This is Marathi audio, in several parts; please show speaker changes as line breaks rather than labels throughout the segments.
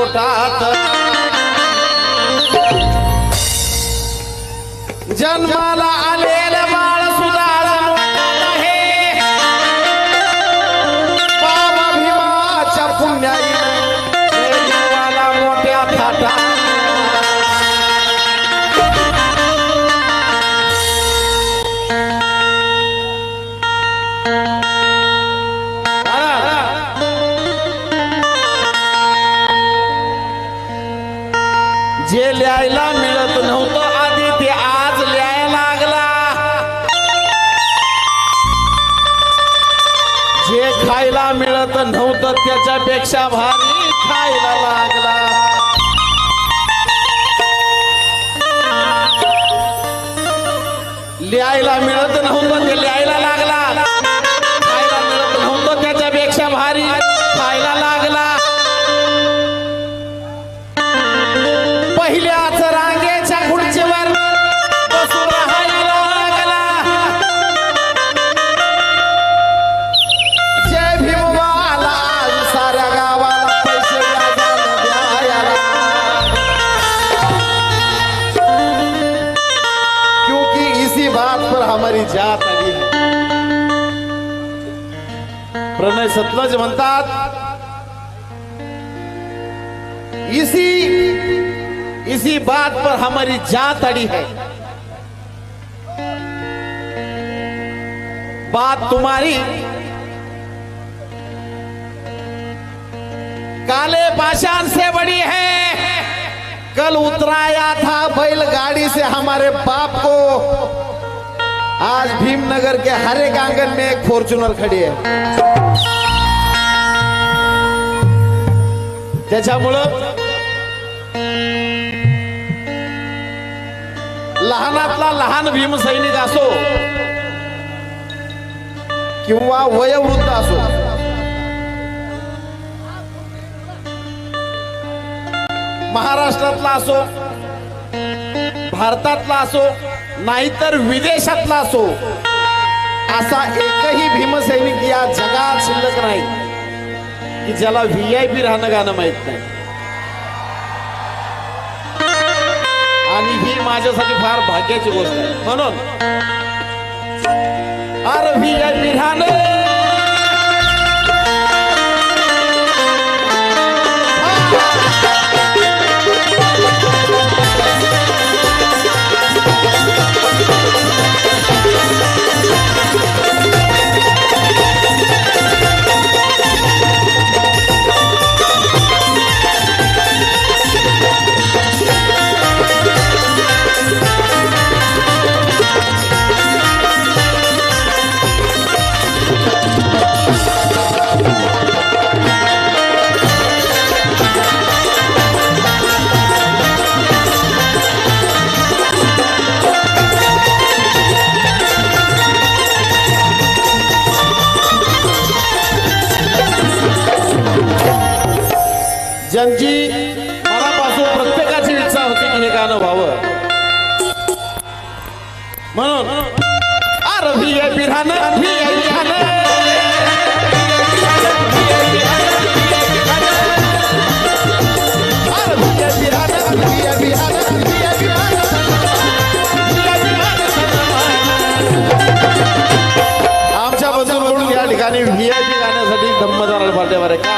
पोटात जन्माला आलेलं बाळ सुधाळ आहे बाबा भीमाच्या पुण्याईनं देवाला मोठ्या थाटा जे लिहायला मिळत नव्हतं आधी ते आज लिहायला लागला जे खायला मिळत नव्हतं त्याच्यापेक्षा भारी खायला लागला लिहायला मिळत नव्हतं ते लिहायला लागला खायला मिळत नव्हतं त्याच्यापेक्षा भारी खायला लागला पहिल्याच रांगेच्या खुर्चीवर बसून राहायला लागला जय भीमवाला साऱ्या गावाला पैसे द्यायला क्योंकि इसी बात पर हमारी जात आली है प्रणय सतलज म्हणतात इसी बात पर हमारी जात अड़ी है बात तुम्हारी काले पाषाण से बड़ी है कल उतराया था बैलगाड़ी से हमारे बाप को आज भीमनगर के हर एक आंगन में एक फॉर्च्यूनर खड़ी है त्याच्यामुळं लहानातला लहान भीमसैनिक असो किंवा वयोवृद्ध असो महाराष्ट्रातला असो भारतातला असो नाहीतर विदेशातला असो असा एकही भीमसैनिक या जगात शिल्लक नाही की ज्याला VIP राहणं गाणं माहित नाही आणि ही माझ्यासाठी फार भाग्याची गोष्ट आहे म्हणून अरे VIP राहणं ज्यांची मनापासून प्रत्येकाची इच्छा होती की हे गाणं व्हावं म्हणून अरे VIP राहणं VIP राहणं आमच्या बंधू म्हणून या ठिकाणी VIP गाण्यासाठी धम्मदार पार्ट्यावर आहे का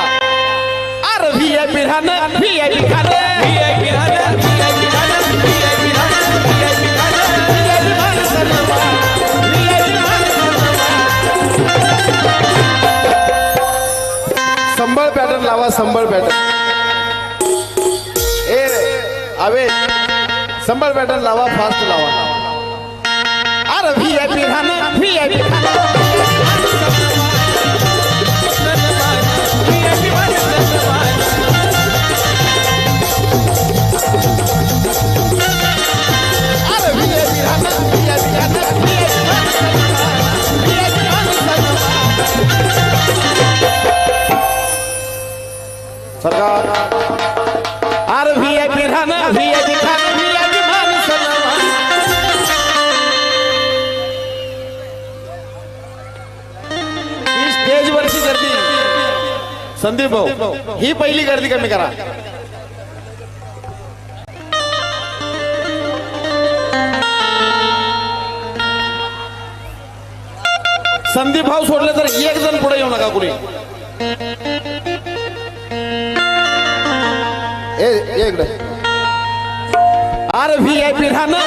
VIP राहणं VIP खाणं VIP राहणं VIP खाणं VIP राहणं VIP खाणं संबळ पॅटर्न लावा संबळ पॅटर्न ए आवे संबळ पॅटर्न लावा फास्ट लावा अरे VIP राहणं VIP खाणं सरकार अरे VIP राहणं VIP खाणं VIP मान सन्मान ही स्टेजवरची गर्दी संदीप भाऊ ही पहिली गर्दी कमी करा संदीप भाऊ सोडले तर एक जण पुढे येऊ नका कुणी. इकडे अरे VIP राहणं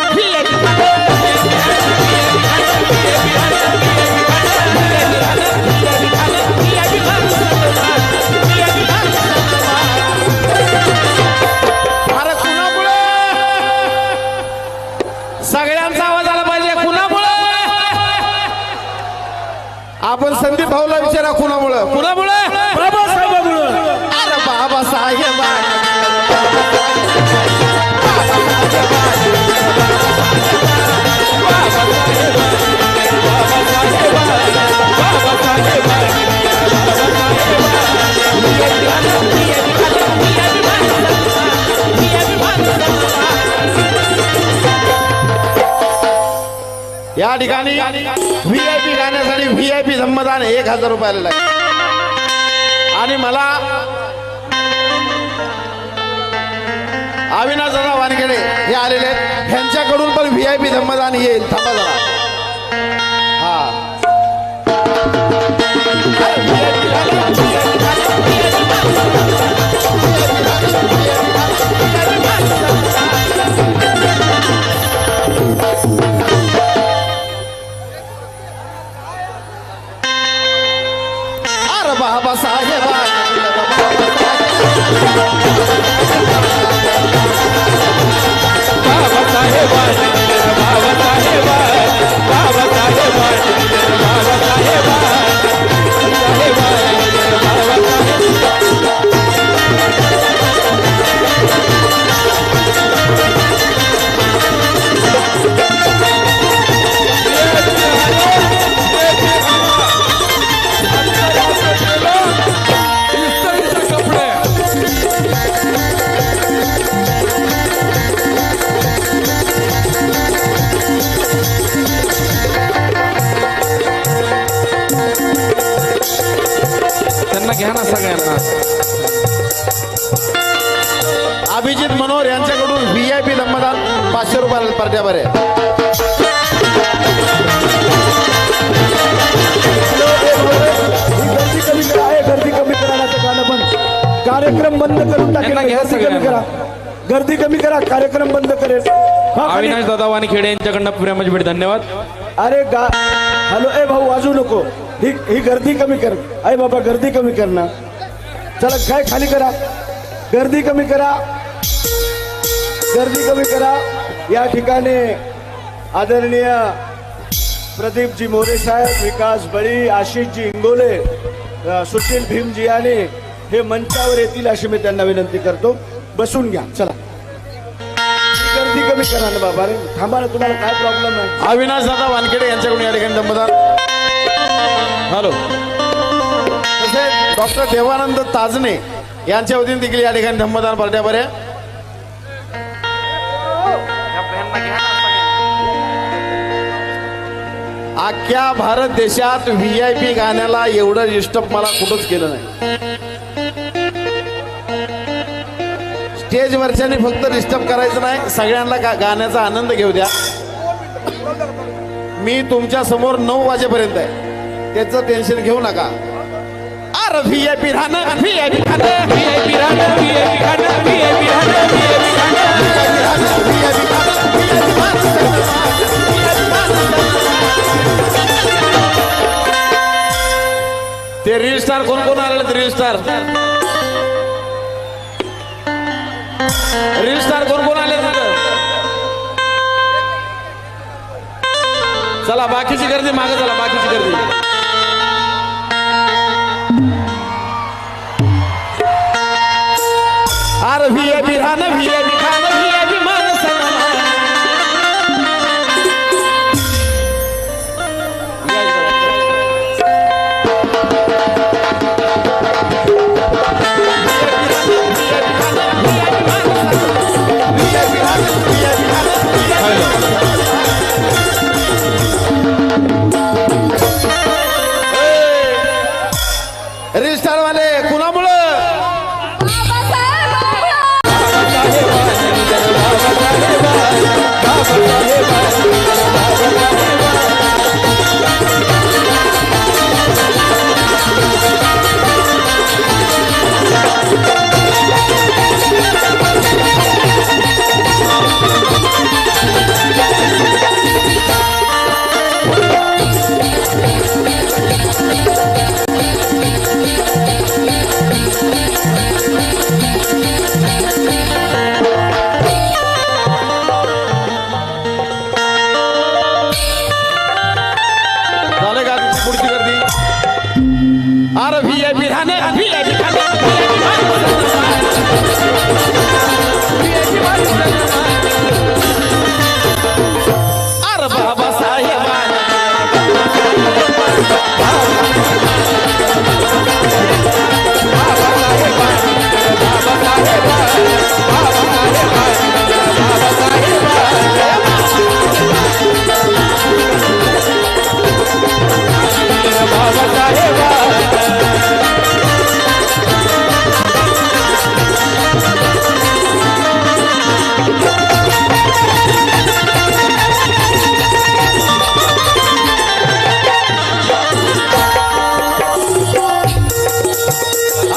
अरे कुणामुळे सगळ्यांचा आवाज आला पाहिजे. कुणामुळे आपण संदीप भाऊला विचारा कुणामुळे. कुणामुळे बाबासाहेबांमुळे. अरे बाबासाहेब या ठिकाणी VIP गाण्यासाठी VIP धम्मदान 1000 रुपये आलेला आहे. आणि मला अविनाश दादा वानखेडे हे आलेले आहेत, ह्यांच्याकडून पण VIP धम्मदान येईल. थांबा जरा. हा अरे बाबासाहेब घ्या ना सगळ्यांना. अभिजित मनोहर यांच्याकडून VIP धम्मदान 500 रुपये पार्ट्यावर आहे.
गर्दी कमी करण्याचं गाणं पण कार्यक्रम बंद करून टाकेल. गर्दी कमी करा, कार्यक्रम बंद करेल.
अविनाश दादा वानखेडे यांच्याकडनं प्रेमाची भेट. धन्यवाद.
अरे हॅलो ए भाऊ वाजू नको. ही गर्दी कमी कर. अरे बाबा गर्दी कमी कर ना. चला काय खाली करा. गर्दी कमी करा. गर्दी कमी करा. या ठिकाणी आदरणीय प्रदीपजी मोरे साहेब, विकास बळी, आशिषजी इंगोले, सुशील भीमजी आणि हे मंचावर येतील अशी मी त्यांना विनंती करतो. बसून घ्या. चला गर्दी कमी करा ना बाबा. रे थांबा ना, तुम्हाला काय प्रॉब्लेम आहे.
अविनाश दादा वानखेडे यांच्याकडून या ठिकाणी धम्मदान. हॅलो. तसेच डॉक्टर देवानंद ताजने यांच्या वतीने देखील या ठिकाणी धम्मदान पार्ट्यावर आहे. अख्ख्या भारत देशात VIP गाण्याला एवढं डिस्टर्ब मला कुठंच केलं नाही. स्टेजवरच्यानी फक्त डिस्टर्ब करायचं नाही, सगळ्यांना गाण्याचा आनंद घेऊ द्या. मी तुमच्या समोर 9 वाजेपर्यंत आहे, त्याचं टेन्शन घेऊ नका. अरे VIP राहणं, VIP राहणं, VIP राहणं, VIP राहणं, VIP राहणं, VIP ते रील स्टार कोण कोण आलेले. रील स्टार कोण कोण आले. चला बाकीची गर्दी मागे. चला बाकीची गर्दी. अरे VIP राहणं, VIP खाणं, VIP माणसं. रील स्टार वाले कुणामुळं.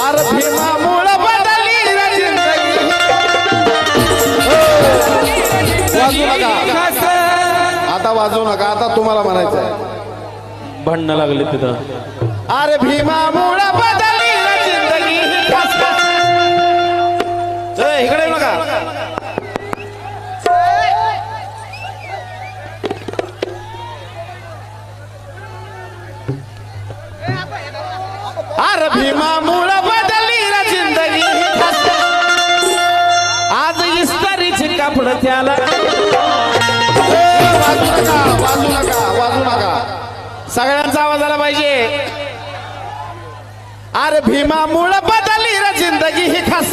अरे भीमामुळं बदलली रे जिंदगी. वाजू नका आता, वाजू नका आता, तुम्हाला म्हणायचं आहे.
भांडणं लागले तिथं.
अरे भीमामुळं बदलली रे जिंदगी. ए, इकडे येऊ नका. अरे भीमामुळं बदलली रे जिंदगी. आज इस्तारीची कापड त्याला. वाजू नका, वाजू नका, वाजू नका. सगळ्यांचा आवाज आला पाहिजे. अरे भीमामुळं बदलली रे जिंदगी ही खास.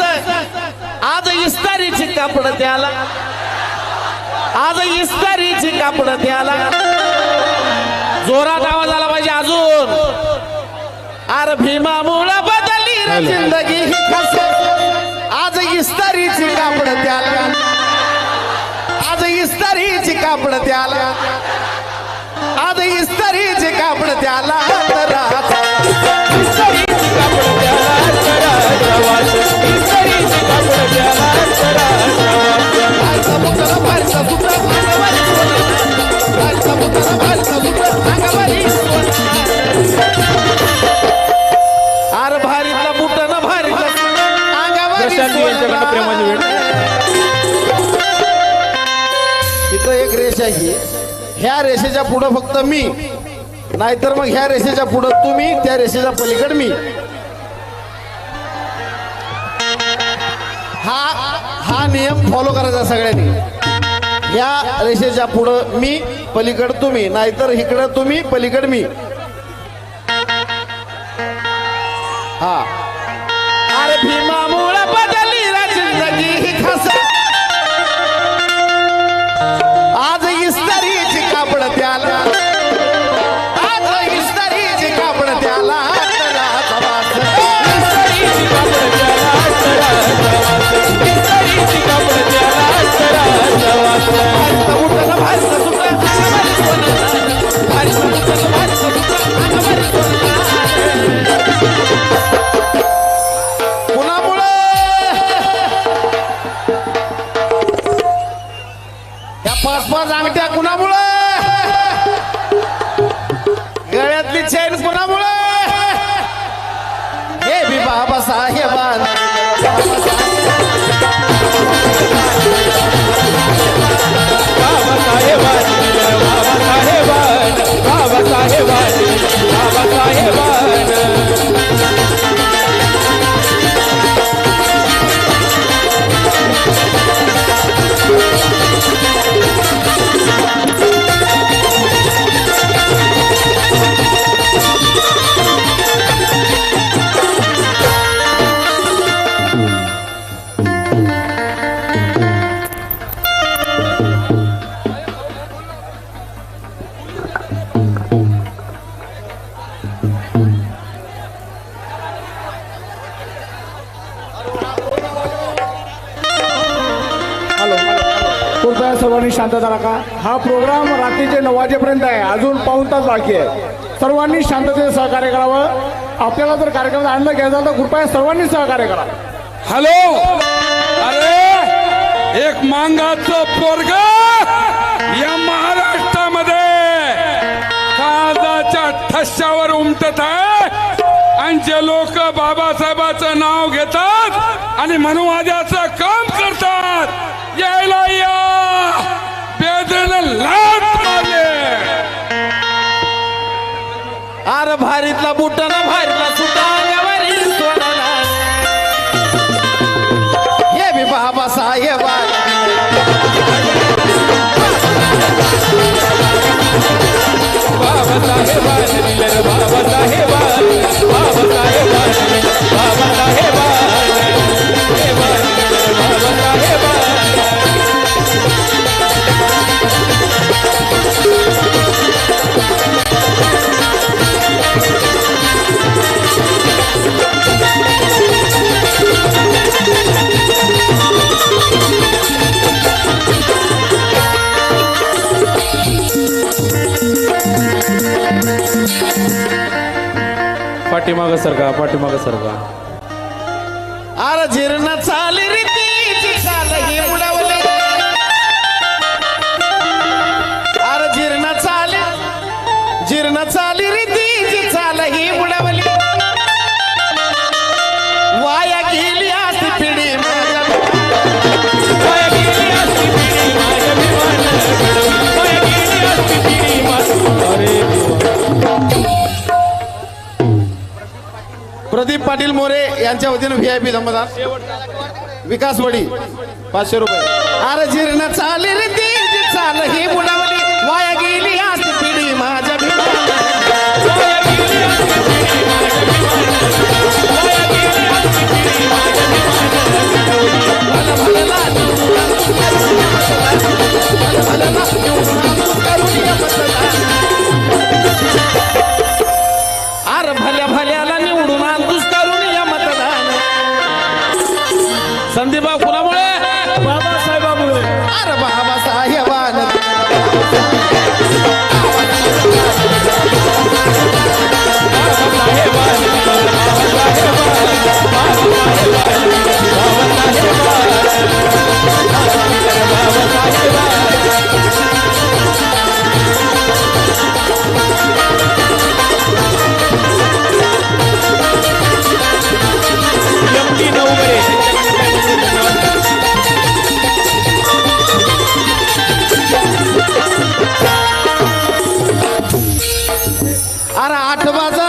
आज इस्तारीची कापड त्याला. आज इस्तारीची कापड त्याला. जोरात आवाज आला पाहिजे अजून. अरे भीमामुळं बदलली रे जिंदगी ही खास. आज इस्तारीची कापड त्याला. आज इस्तारीची कापड त्याला. आज इस्तारीची कापड त्याला. इस्तारीची कापड त्याला. इस्तारीची कापड त्याला. भारता मुद्रा, भारता सुद्धा भागावारी सोना. भारता मुद्रा, भारता सुद्धा भागावारी सोना. अरे भारीतला बुटानं भारीतला अंगावारी
प्रशांत यांच्याकडनं प्रेमाची भेट.
तिथं एक रेष आहे. ह्या रेषेच्या पुढं फक्त मी, नाहीतर मग ह्या रेषेच्या पुढं तुम्ही, त्या रेषेच्या पलीकड मी. हा नियम फॉलो करायचा सगळ्यांनी. ह्या रेषेच्या पुढं मी, पलीकड तुम्ही, नाहीतर इकडं तुम्ही, पलीकड मी. हा. अरे भीमामुळं बदलली रे जिंदगी ही खास. आज इस्तारीची कापड त्याला. आज इस्तारीची कापड त्याला. इस्तारीची कापड त्याला. इस्तारीची कापड त्याला. भारता उठलं, भारता सुटलं, अंगावारी सोनं. भारता उठलं, भारता सुटलं, अंगावारी सोनं. कुणामुळं या 5-5 अंगठ्या कुणामुळं? गळ्यातली चैन कुणामुळं? हे बी बाबा साहेबान. बाबा साहेबान, बाबा साहेबान, बाबा साहेबान, बाबा साहेबान.
कृपया सर्वांनी शांतता राखा. हा प्रोग्राम रात्रीचे 9 वाजेपर्यंत आहे. अजून पाऊण तास बाकी आहे. सर्वांनी शांततेने सहकार्य करावं. आपल्याला जर कार्यक्रमाचा आनंद घ्यायचा तर कृपया सर्वांनी सहकार्य करा.
हॅलो, अरे एक मांगाचं पोरग या महाराष्ट्रामध्ये काळजाच्या ठश्यावर उमटत आहे. आणि जे लोक बाबासाहेबाचं नाव घेतात आणि मनुवाद्याचं काम करतात, यायला या बेदरेनं लाथ मारले.
अरे भारीतला बुटानं भारीतला सुद्धा अंगावारी सोनाला. हे बी बाबा साहेबान.
बाबा साहेबान, पाठीमाग सरका पाठीमाग सरका.
अरे जीर्ण चाली रीतीची चाल ही उडवली. अरे जीर्ण चाली रीतीची चाल ही उडवली. वाया गेली असती पिढी माझ्या वाया गेली असती पिढी माझ्या भिवानं. वाया गेली असती पिढी प्रदीप पाटील मोरे यांच्या वतीनं VIP धम्मदान विकास वडी 500 रुपये. अरे जीर्ण चाली रीती चाल ही बुडावली. वाया गेली असती पिढी माझ्या भिवानं. वाया गेली असती पिढी माझ्या भिवानं. वाया गेली असती पिढी माझ्या भिवानं. भलं भलं लाजून भलं भलं लाजून करूया मतदान. अरे भल्या भल्याला निवडून आणतोस करून या मतदान. संदीपराव कुणामुळे?
बाबासाहेबामुळे.
अरे बाबासाहेबान अरे 8 वाजता